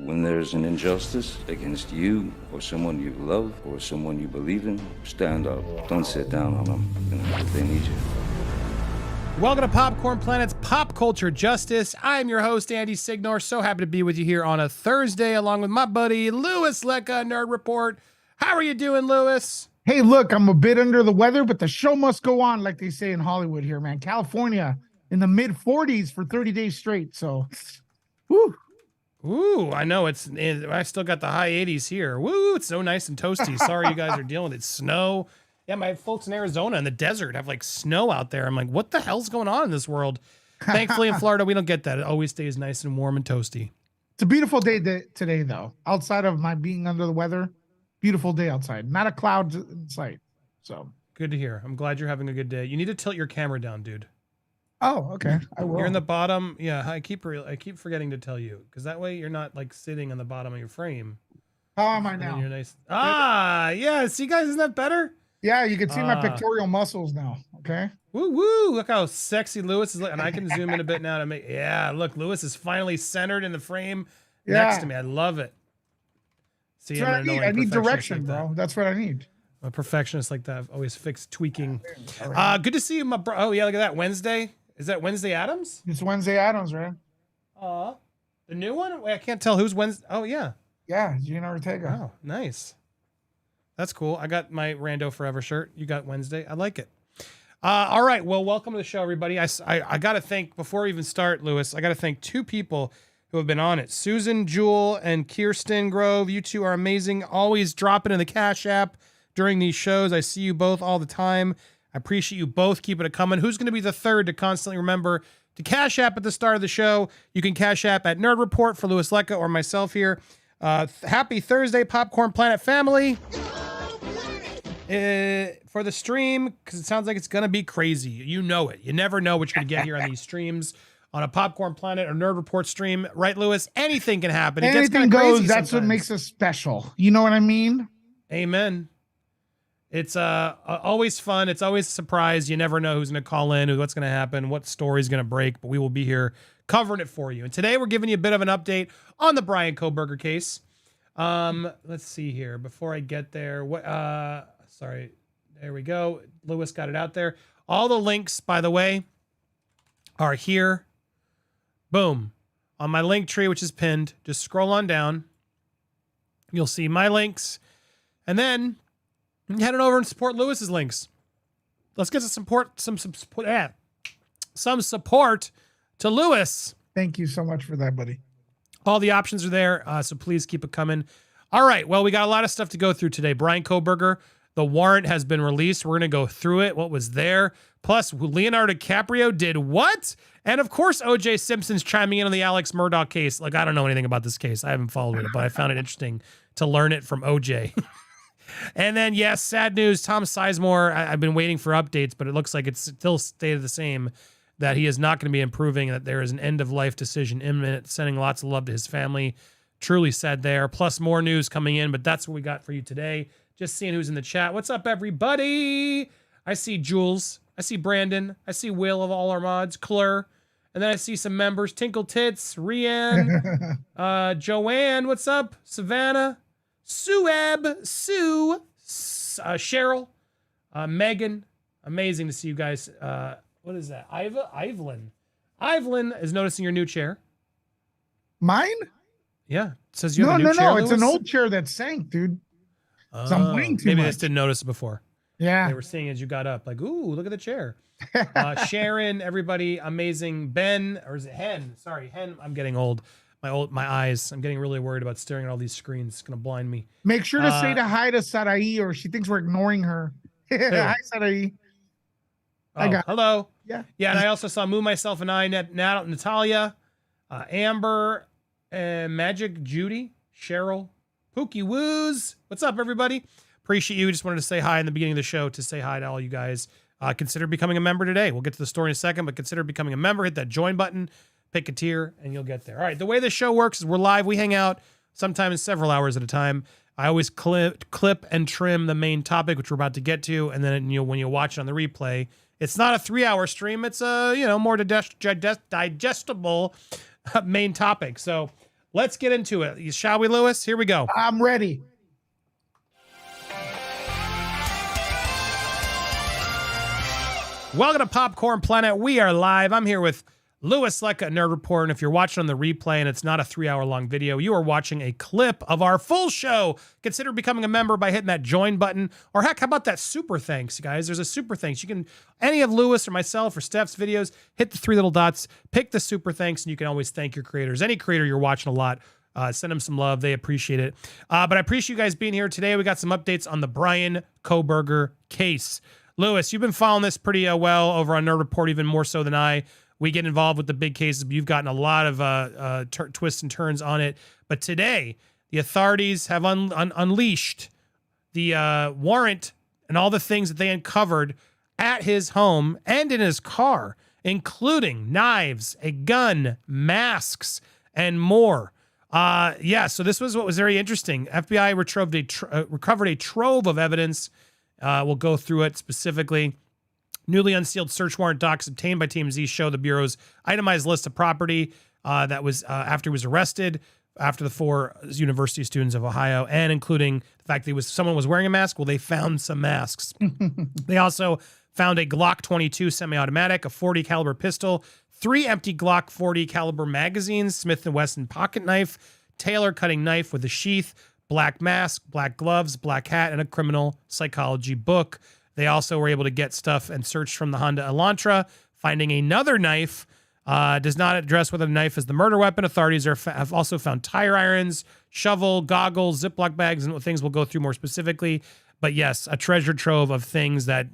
When there's an injustice against you or someone you love or someone you believe in, stand up. Don't sit down on them, if they need you. Welcome to Popcorn Planet's Pop Culture Justice. I'm your host, Andy Signor. So happy to be with you here on a Thursday, along with my buddy, Louis Lecca, Nerd Report. How are you doing, Louis? Hey, look, I'm a bit under the weather, but the show must go on, like they say in Hollywood here, man. California in the mid 40s for 30 days straight. So, woo. Ooh, I know I still got the high 80s here. Woo, it's so nice and toasty. Sorry you guys are dealing with it. Snow. Yeah, my folks in Arizona in the desert have like snow out there. I'm like, what the hell's going on in this world? Thankfully in Florida, we don't get that. It always stays nice and warm and toasty. It's a beautiful day today, though. Outside of my being under the weather, beautiful day outside. Not a cloud in sight. So good to hear. I'm glad you're having a good day. You need to tilt your camera down, dude. Oh, okay. I will. You're in the bottom. Yeah, I keep forgetting to tell you because that way you're not like sitting on the bottom of your frame. How am I now? You're nice. Yeah. See, guys, isn't that better? Yeah, you can see my pectoral muscles now. Okay. Woo woo! Look how sexy Lewis is, and I can zoom in a bit now to make. Yeah, look, Lewis is finally centered in the frame next to me. I love it. See, that's what I need. I need direction, like bro. That's what I need. I'm a perfectionist like that. I've always fixed tweaking. Good to see you, my bro. Oh yeah, look at that. Wednesday. Is that Wednesday Addams? It's Wednesday Addams, right? The new one. Wait, I can't tell who's Wednesday. Oh yeah. Yeah, Gina Ortega. Oh, nice. That's cool. I got my Rando Forever shirt. You got Wednesday. I like it. All right. Well, welcome to the show, everybody. I got to thank, before we even start, Louis, I got to thank two people who have been on it. Susan Jewell and Kirsten Grove. You two are amazing. Always dropping in the Cash App during these shows. I see you both all the time. I appreciate you both keeping it coming. Who's going to be the third to constantly remember to Cash App at the start of the show? You can Cash App at Nerd Report for Louis Lecca or myself here. Happy Thursday, Popcorn Planet family. For the stream, because it sounds like it's going to be crazy. You know it. You never know what you're going to get here on these streams. On a Popcorn Planet or Nerd Report stream. Right, Louis? Anything can happen. It gets Anything crazy goes. That's what makes us special. You know what I mean? Amen. It's always fun. It's always a surprise. You never know who's going to call in, what's going to happen, what story's going to break, but we will be here covering it for you. And today we're giving you a bit of an update on the Bryan Kohberger case. Let's see here. Before I get there, sorry. There we go. Louis got it out there. All the links, by the way, are here. Boom. On my link tree, which is pinned. Just scroll on down. You'll see my links. And then head on over and support Lewis's links. Let's get some support to Louis. Thank you so much for that, buddy. All the options are there, so please keep it coming. All right, well, we got a lot of stuff to go through today. Bryan Kohberger, the warrant has been released. We're going to go through it, what was there. Plus, Leonardo DiCaprio did what? And, of course, O.J. Simpson's chiming in on the Alex Murdaugh case. Like, I don't know anything about this case. I haven't followed it, but I found it interesting to learn it from O.J. And then, yes, sad news. Tom Sizemore, I've been waiting for updates, but it looks like it's still stayed the same, that he is not going to be improving, that there is an end-of-life decision imminent, sending lots of love to his family. Truly sad there. Plus more news coming in, but that's what we got for you today. Just seeing who's in the chat. What's up, everybody? I see Jules. I see Brandon. I see Will of all our mods. Clur. And then I see some members. Tinkle Tits. Rianne. Joanne. What's up? Savannah. Sueb. Sue. Cheryl. Megan. Amazing to see you guys. What is that? Ivelyn. Ivelyn is noticing your new chair. Mine? Yeah. It says you have a new chair, No. Louis? It's an old chair that sank, dude. So I'm waiting too maybe much. I just didn't notice it before. Yeah. They were seeing as you got up, like, ooh, look at the chair. Sharon, everybody, amazing. Ben, or is it Hen? Sorry, Hen. I'm getting old. My eyes. I'm getting really worried about staring at all these screens. It's gonna blind me. Make sure to say hi to Sarai, or she thinks we're ignoring her. Hi, Sarai. Hello. Yeah. Yeah, and I also saw Moo, Myself, and I, Natalia, Amber, Magic, Judy, Cheryl, Pookie Woos. What's up, everybody? Appreciate you. Just wanted to say hi in the beginning of the show to say hi to all you guys. Consider becoming a member today. We'll get to the story in a second, but consider becoming a member. Hit that join button, pick a tier, and you'll get there. All right, the way the show works is we're live. We hang out sometimes several hours at a time. I always clip and trim the main topic, which we're about to get to, and then when you watch it on the replay, it's not a 3-hour stream. It's a more digestible main topic. So let's get into it. Shall we, Lewis? Here we go. I'm ready. Welcome to Popcorn Planet. We are live. I'm here with Lewis Lecca, Nerd Report. And if you're watching on the replay and it's not a 3-hour-long video, you are watching a clip of our full show. Consider becoming a member by hitting that join button. Or heck, how about that super thanks, guys? There's a super thanks. You can, any of Lewis or myself or Steph's videos, hit the 3 little dots, pick the super thanks, and you can always thank your creators. Any creator you're watching a lot, send them some love. They appreciate it. But I appreciate you guys being here today. We got some updates on the Bryan Kohberger case. Lewis, you've been following this pretty well over on Nerd Report, even more so than I. We get involved with the big cases, but you've gotten a lot of twists and turns on it. But today, the authorities have unleashed the warrant and all the things that they uncovered at his home and in his car, including knives, a gun, masks, and more. So this was what was very interesting. FBI recovered a trove of evidence. We'll go through it specifically. Newly unsealed search warrant docs obtained by TMZ show the Bureau's itemized list of property that was after he was arrested after the 4 university students of Ohio, and including the fact that someone was wearing a mask. Well, they found some masks. They also found a Glock 22 semi-automatic, a .40 caliber pistol, 3 empty Glock 40 caliber magazines, Smith & Wesson pocket knife, Taylor cutting knife with a sheath, black mask, black gloves, black hat, and a criminal psychology book. They also were able to get stuff and search from the Honda Elantra, finding another knife. Does not address whether the knife is the murder weapon. Authorities have also found tire irons, shovel, goggles, Ziploc bags, and things we'll go through more specifically. But yes, a treasure trove of things that,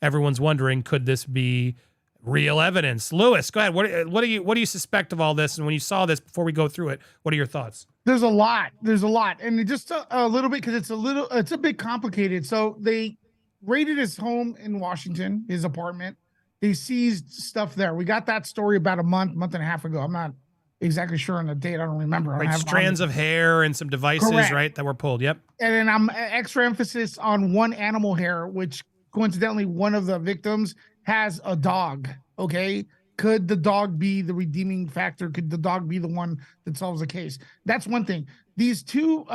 everyone's wondering, could this be real evidence? Lewis, go ahead. What do you suspect of all this? And when you saw this, before we go through it, what are your thoughts? There's a lot. And just a little bit, because it's a bit complicated. So they raided his home in Washington, his apartment. They seized stuff there. We got that story about a month and a half ago. I'm not exactly sure on the date. I don't remember. Right, strands of hair and some devices, correct, right, that were pulled. Yep. And then I'm extra emphasis on one animal hair, which coincidentally one of the victims has a dog. Okay. Could the dog be the redeeming factor? Could the dog be the one that solves the case? That's one thing. These two,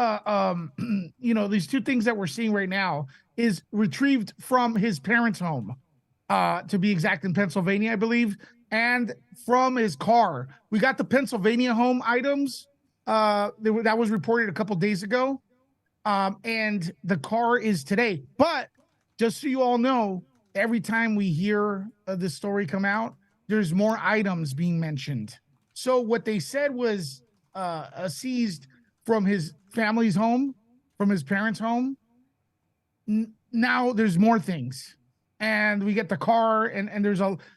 these two things that we're seeing right now is retrieved from his parents' home, to be exact, in Pennsylvania, I believe, and from his car. We got the Pennsylvania home items. That was reported a couple days ago, and the car is today. But just so you all know, every time we hear this story come out, there's more items being mentioned. So what they said was seized from his family's home, from his parents' home. Now there's more things, and we get the car, and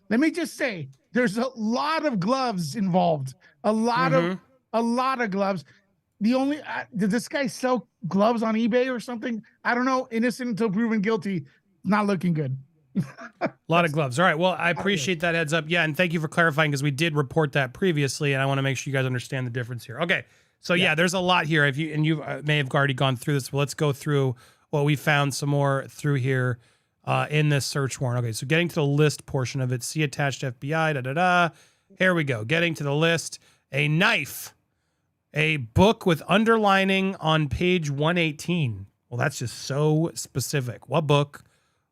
let me just say, there's a lot of gloves involved. A lot of gloves. The only did this guy sell gloves on eBay or something? I don't know. Innocent until proven guilty. Not looking good. A lot of gloves. All right. Well, I appreciate that heads up. Yeah, and thank you for clarifying, because we did report that previously, and I want to make sure you guys understand the difference here. Okay. So yeah, there's a lot here. You may have already gone through this, but let's go through what we found some more through here in this search warrant. Okay, so getting to the list portion of it, see attached FBI, Here we go. Getting to the list, a knife, a book with underlining on page 118. Well, that's just so specific. What book?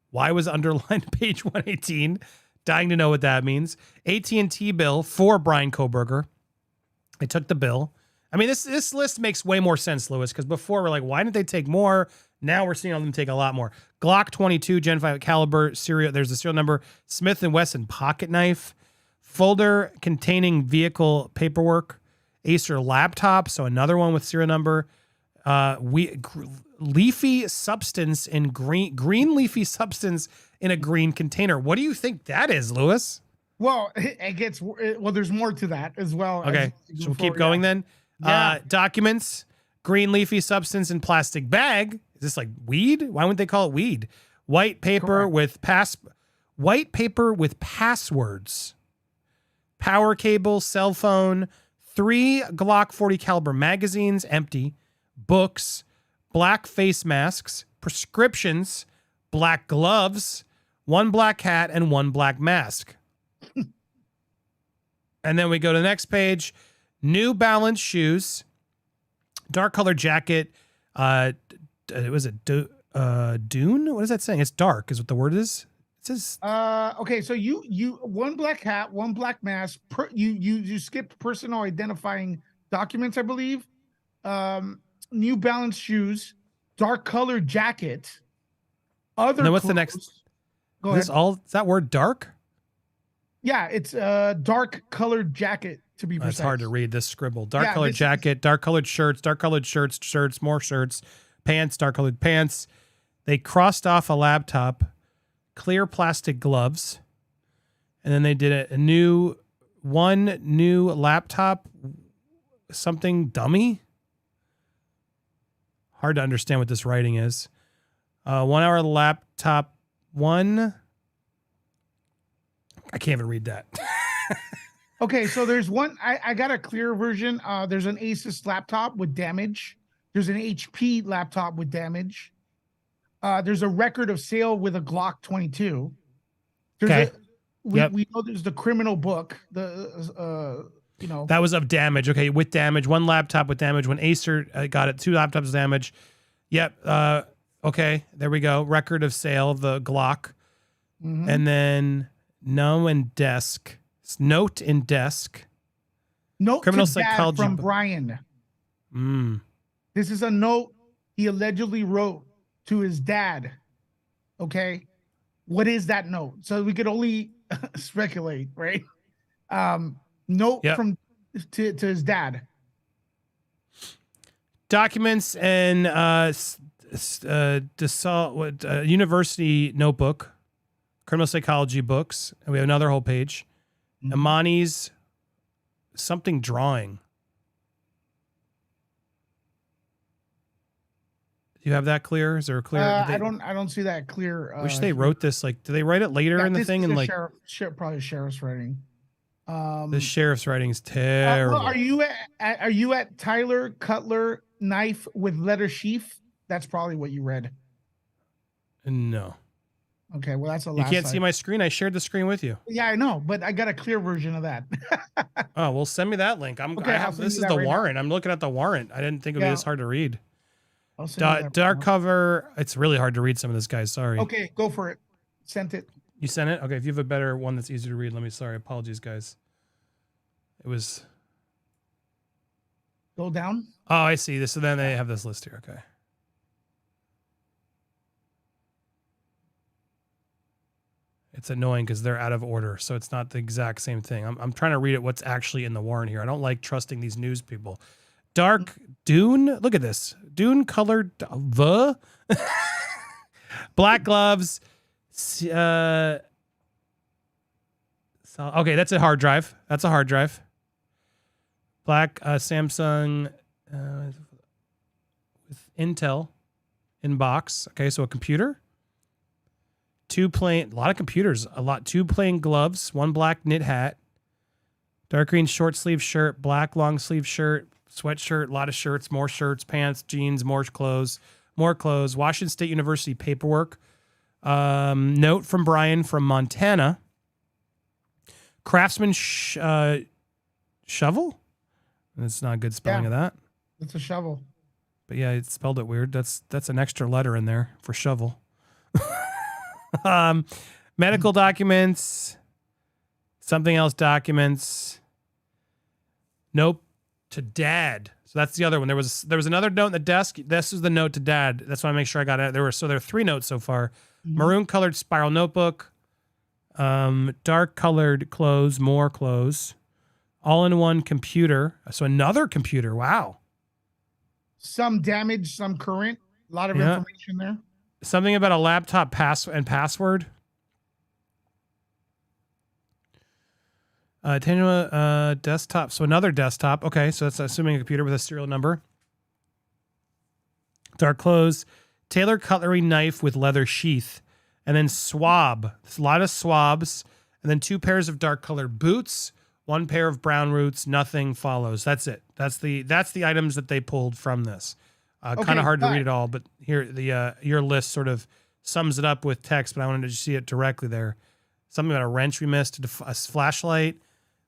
Why was underlined page 118? Dying to know what that means. AT&T bill for Bryan Kohberger. I took the bill. I mean, this list makes way more sense, Lewis, because before we're like, why didn't they take more? Now we're seeing them take a lot more. Glock 22 Gen 5 caliber serial. There's the serial number. Smith & Wesson pocket knife. Folder containing vehicle paperwork. Acer laptop. So another one with serial number. Leafy substance in green leafy substance in a green container. What do you think that is, Lewis? Well, it gets, there's more to that as well. Okay. So we'll keep going then. Yeah. Documents, green leafy substance in plastic bag. Is this like weed? Why wouldn't they call it weed? White paper with passwords. Power cable, cell phone, 3 Glock 40 caliber magazines, empty, books, black face masks, prescriptions, black gloves, 1 black hat, and 1 black mask. And then we go to the next page. New Balance shoes, dark colored jacket. Was it Dune? What is that saying? It's dark, is what the word is. It says. Okay, so you one black hat, one black mask. You skipped personal identifying documents, I believe. New Balance shoes, dark colored jacket. Other. And then what's clothes. the next? Go Is ahead. this all? Is that word dark? Yeah, it's dark colored jacket to be precise. It's hard to read this scribble. Dark Yeah, colored this jacket, dark colored shirts, more shirts, pants, dark colored pants. They crossed off a laptop, clear plastic gloves, and then they did a new laptop, something dummy. Hard to understand what this writing is. 1 hour laptop, one. I can't even read that. Okay, so there's one. I got a clear version. There's an Asus laptop with damage. There's an HP laptop with damage. There's a record of sale with a Glock 22. Okay. We know there's the criminal book. That was of damage. Okay, with damage. One laptop with damage. When Acer got it, 2 laptops damage. Yep. Okay, there we go. Record of sale of the Glock. Mhm. And then note in desk. Note Criminal to Dad psychology from book. Bryan. Mm. This is a note he allegedly wrote to his dad. Okay, what is that note? So we could only speculate, right? Note Yep. from to his dad. Documents and university notebook, criminal psychology books, and we have another whole page. Mhm. Amani's something drawing. Do you have that clear? Is there a clear? I don't see that clear. Wish they wrote this like. Do they write it later Yeah, in the this thing? is And a like probably sheriff's writing. the sheriff's writing is terrible. Well, are you at Tyler Cutler knife with leather sheath? That's probably what you read. No, Okay, well that's a you last. can't see my screen. I shared the screen with you. Yeah, I know, but I got a clear version of that. Oh well, send me that link. Okay, I I'll have send this you is that the right now. warrant. I'm looking at the warrant. I didn't think it would be Yeah. this hard to read. I'll send you that Dark right cover. It's really hard to read some of this, guys. Sorry. now. Okay, go for it. Sent it. You sent it? Okay, if you have a better one that's easier to read, let me. Sorry, apologies, guys. It was. Go down. Oh, I see this. So then they have this list here. Okay. It's annoying because they're out of order, so it's not the exact same thing. I'm trying to read it. What's actually in the warrant here? I don't like trusting these news people. Dark Dune. Look at this. Dune colored the black gloves. Okay, that's a hard drive. That's a hard drive. Black Samsung with Intel in box. Okay, so a computer. A lot of computers. 2 plain gloves. 1 black knit hat. Dark green short sleeve shirt. Black long sleeve shirt. Sweatshirt. A lot of shirts. More shirts. Pants. Jeans. More clothes. Washington State University paperwork. Note from Bryan from Montana. Craftsman shovel. That's not a good spelling of that. It's a shovel. But yeah, it spelled it weird. That's an extra letter in there for shovel. Medical documents. Something else documents. Nope. To dad. So that's the other one. There was another note in the desk. This is the note to dad. That's why I make sure I got it. There are 3 notes so far. Maroon colored spiral notebook. Dark colored clothes, more clothes. All-in-one computer. So another computer. Wow. Some damage, some current. A lot of Yeah. information there. Something about a laptop password. Desktop. So another desktop. Okay, so that's assuming a computer with a serial number. Dark clothes. Tailor cutlery knife with leather sheath. And then swab. There's a lot of swabs. And then 2 pairs of dark colored boots. 1 pair of brown roots. Nothing follows. That's it. That's the items that they pulled from this. Kind Okay, of hard to but- read it all, but here your list sort of sums it up with text. But I wanted to see it directly there. Something about a wrench we missed, a flashlight,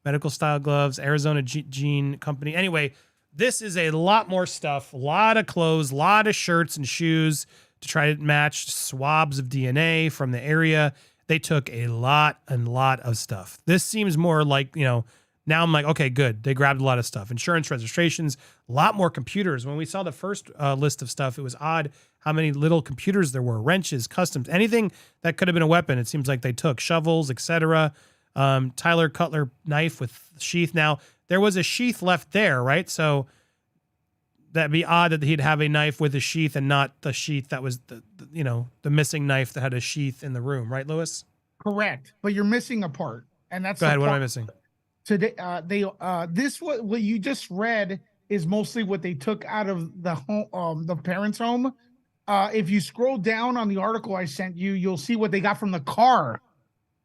medical style gloves, Arizona Jean Company. Anyway, this is a lot more stuff, a lot of clothes, a lot of shirts and shoes to try to match swabs of DNA from the area. They took a lot of stuff. This seems more like, now I'm like, okay, good. They grabbed a lot of stuff. Insurance registrations, a lot more computers. When we saw the first list of stuff, it was odd how many little computers there were, wrenches, customs, anything that could have been a weapon. It seems like they took shovels, etc. Tyler Cutler knife with sheath. Now, there was a sheath left there, right? So that'd be odd that he'd have a knife with a sheath and not the sheath that was the missing knife that had a sheath in the room, right, Lewis? Correct. But you're missing a part. And that's Go ahead. What am I missing? Today, what you just read is mostly what they took out of the home, the parents' home. If you scroll down on the article I sent you, you'll see what they got from the car.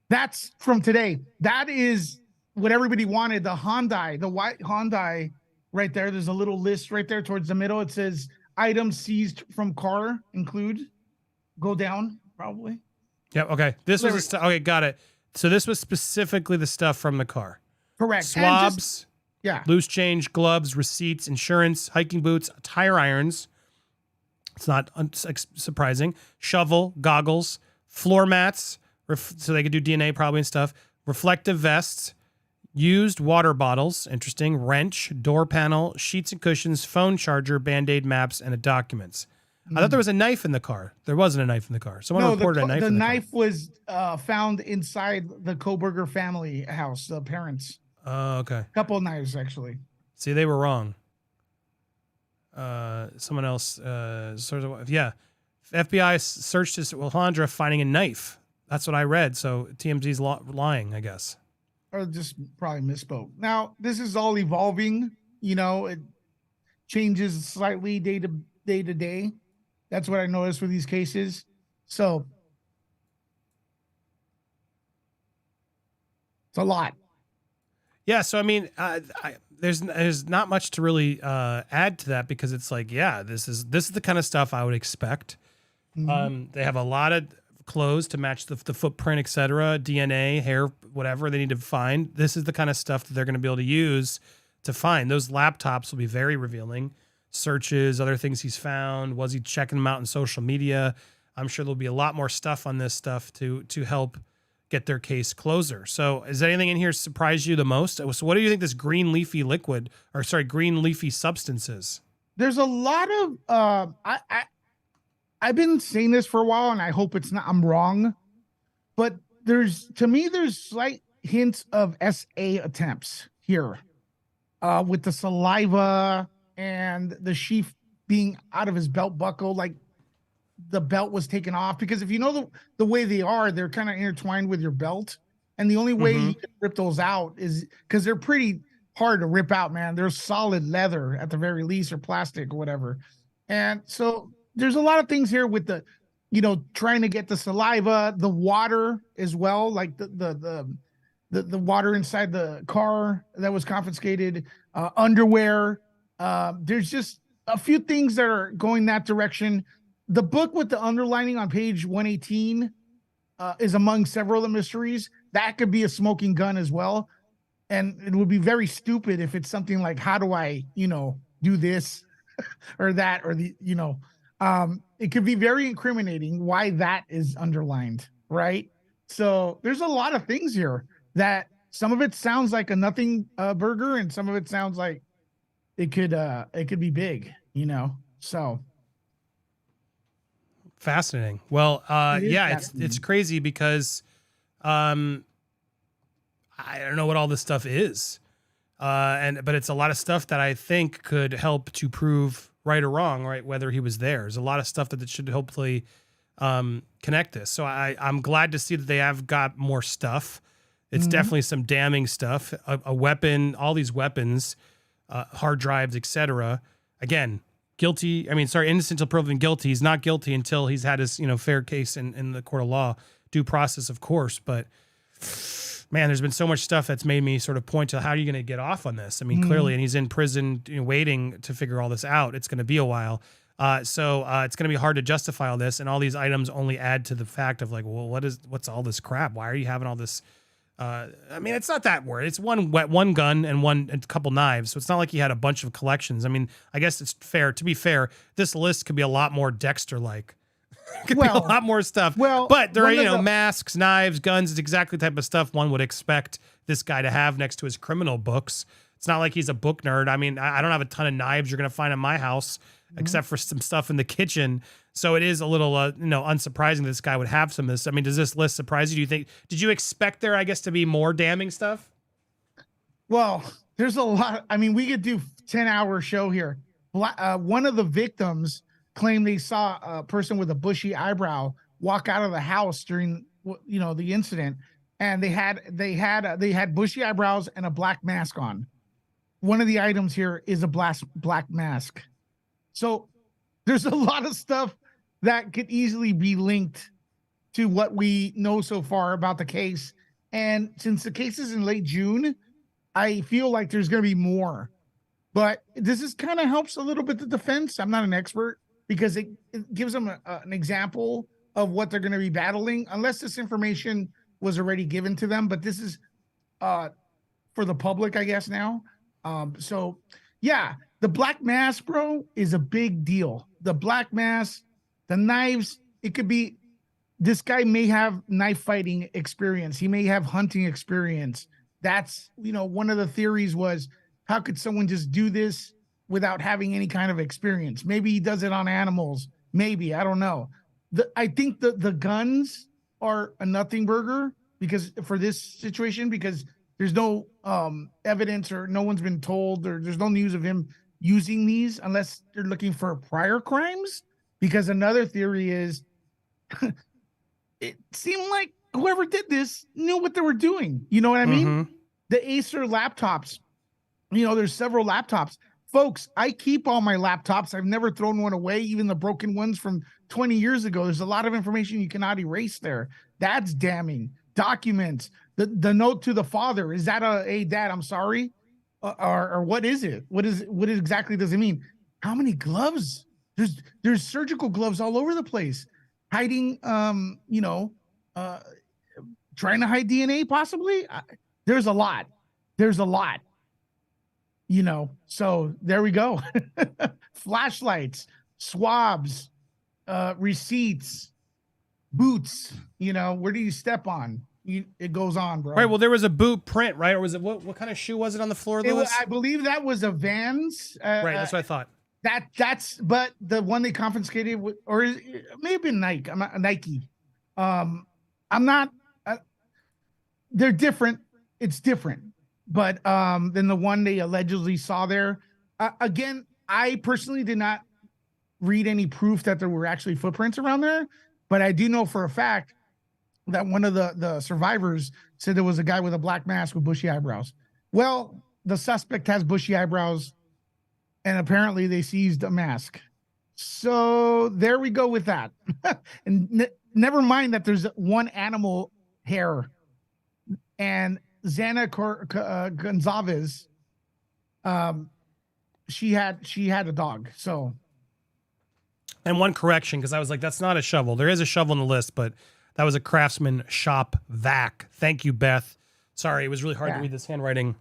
That's from today. That is what everybody wanted. The Hyundai, the white Hyundai, right there. There's a little list right there towards the middle. It says items seized from car include. Go down, probably. Yep. Okay. This was okay. Got it. So this was specifically the stuff from the car. Correct. Swabs, loose change, gloves, receipts, insurance, hiking boots, tire irons. It's not surprising. Shovel, goggles, floor mats, so they could do DNA probably and stuff. Reflective vests, used water bottles, interesting. Wrench, door panel, sheets and cushions, phone charger, Band-Aid maps, and documents. I thought there was a knife in the car. There wasn't a knife in the car. Someone reported a knife. The knife was found inside the Kohberger family house, the parents. Oh, okay. A couple of knives, actually. See, they were wrong. Someone else, FBI searched this at Alhambra, finding a knife. That's what I read. So TMZ's lying, I guess. Or just probably misspoke. Now, this is all evolving. It changes slightly day to day. That's what I noticed with these cases. So it's a lot. Yeah. So, I mean, there's not much to really add to that because it's like, this is the kind of stuff I would expect. Mm-hmm. They have a lot of clothes to match the footprint, etc., DNA, hair, whatever they need to find. This is the kind of stuff that they're going to be able to use to find. Those laptops will be very revealing. Searches, other things he's found. Was he checking them out in social media? I'm sure there'll be a lot more stuff on this stuff to help get their case closer. So is anything in here surprise you the most? So what do you think this green leafy substance is? There's a lot of I've been saying this for a while and I hope I'm wrong, but there's slight hints of SA attempts here with the saliva and the sheath being out of his belt buckle, like the belt was taken off, because if you know the way they're kind of intertwined with your belt, and the only way you can rip those out is because they're pretty hard to rip out, man. They're solid leather at the very least, or plastic or whatever. And so there's a lot of things here with the, trying to get the saliva, the water as well, like the water inside the car that was confiscated, underwear. There's just a few things that are going that direction. The book with the underlining on page 118 is among several of the mysteries. That could be a smoking gun as well. And it would be very stupid if it's something like, how do I, do this or that, or it could be very incriminating why that is underlined, right? So there's a lot of things here that some of it sounds like a nothing burger, and some of it sounds like it could be big, so. Fascinating. Well, it's crazy because I don't know what all this stuff is. But it's a lot of stuff that I think could help to prove right or wrong, right? Whether he was there. There's a lot of stuff that should hopefully connect this. So I'm glad to see that they have got more stuff. It's definitely some damning stuff, a weapon, all these weapons, hard drives, etc. Again, innocent until proven guilty. He's not guilty until he's had his, fair case in the court of law, due process, of course. But man, there's been so much stuff that's made me sort of point to how are you going to get off on this? I mean, clearly, and he's in prison waiting to figure all this out. It's going to be a while. So it's going to be hard to justify all this. And all these items only add to the fact of like, well, what's all this crap? Why are you having all this I mean, it's not that word. It's one gun and a couple knives. So it's not like he had a bunch of collections. I mean, I guess it's fair. To be fair, this list could be a lot more Dexter-like. Could be a lot more stuff. But there are, masks, knives, guns. It's exactly the type of stuff one would expect this guy to have next to his criminal books. It's not like he's a book nerd. I mean, I don't have a ton of knives you're going to find in my house, except for some stuff in the kitchen. So it is a little, unsurprising that this guy would have some of this. I mean, does this list surprise you? Did you expect there, I guess, to be more damning stuff? Well, there's a lot. I mean, we could do 10-hour show here. One of the victims claimed they saw a person with a bushy eyebrow walk out of the house during, the incident. And they had bushy eyebrows and a black mask on. One of the items here is a black mask. So there's a lot of stuff that could easily be linked to what we know so far about the case. And since the case is in late June, I feel like there's going to be more. But this is kind of helps a little bit the defense. I'm not an expert, because it gives them an example of what they're going to be battling, unless this information was already given to them. But this is for the public, I guess, now. So, yeah, the black mask, bro, is a big deal. The black mask, the knives, it could be, this guy may have knife fighting experience. He may have hunting experience. That's, one of the theories was, how could someone just do this without having any kind of experience? Maybe he does it on animals. Maybe, I don't know. I think the guns are a nothing burger because for this situation, because there's no evidence, or no one's been told, or there's no news of him using these unless they're looking for prior crimes. Because another theory is it seemed like whoever did this knew what they were doing. You know what I mean? The Acer laptops, there's several laptops. Folks, I keep all my laptops. I've never thrown one away, even the broken ones from 20 years ago. There's a lot of information you cannot erase there. That's damning. Documents, the note to the father. Is that hey, Dad, I'm sorry? Or what is it? What exactly does it mean? How many gloves? There's surgical gloves all over the place, hiding, trying to hide DNA possibly. There's a lot. So there we go. Flashlights, swabs, receipts, boots, where do you step on? It goes on, bro. Right. Well, there was a boot print, right? Or was it, what kind of shoe was it on the floor, Lewis? I believe that was a Vans. Right. That's what I thought. But the one they confiscated, or it may have been Nike. Nike. I'm not, they're different. It's different. But than the one they allegedly saw there. Again, I personally did not read any proof that there were actually footprints around there, but I do know for a fact that one of the survivors said there was a guy with a black mask with bushy eyebrows. Well, the suspect has bushy eyebrows, and apparently they seized a mask. So there we go with that. And never mind that there's one animal hair, and Xana Gonzalez, she had a dog. So, and one correction, because I was like, that's not a shovel. There is a shovel on the list, but that was a Craftsman Shop vac. Thank you, Beth. Sorry, it was really hard to read this handwriting,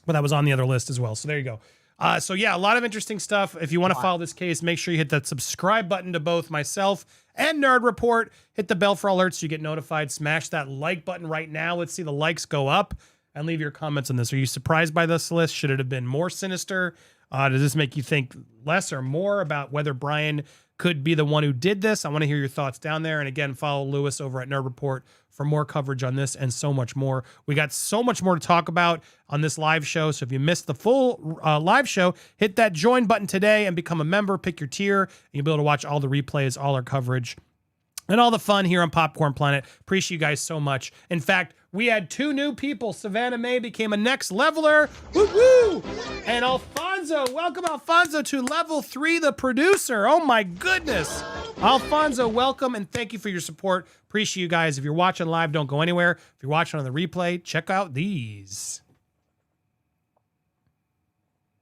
but that was on the other list as well. So there you go. So yeah, a lot of interesting stuff. If you want to follow this case, make sure you hit that subscribe button to both myself and Nerd Report. Hit the bell for alerts so you get notified. Smash that like button right now. Let's see the likes go up, and leave your comments on this. Are you surprised by this list? Should it have been more sinister? Does this make you think less or more about whether Bryan could be the one who did this? I want to hear your thoughts down there. And again, follow Lewis over at Nerd Report for more coverage on this and so much more. We got so much more to talk about on this live show. So if you missed the full live show, hit that join button today and become a member. Pick your tier, and you'll be able to watch all the replays, all our coverage, and all the fun here on Popcorn Planet. Appreciate you guys so much. In fact, we had 2 new people. Savannah Mae became a next leveler. Woo-hoo! And Alfonso, welcome Alfonso to level 3, the producer. Oh my goodness. Alfonso, welcome, and thank you for your support. Appreciate you guys. If you're watching live, don't go anywhere. If you're watching on the replay, check out these.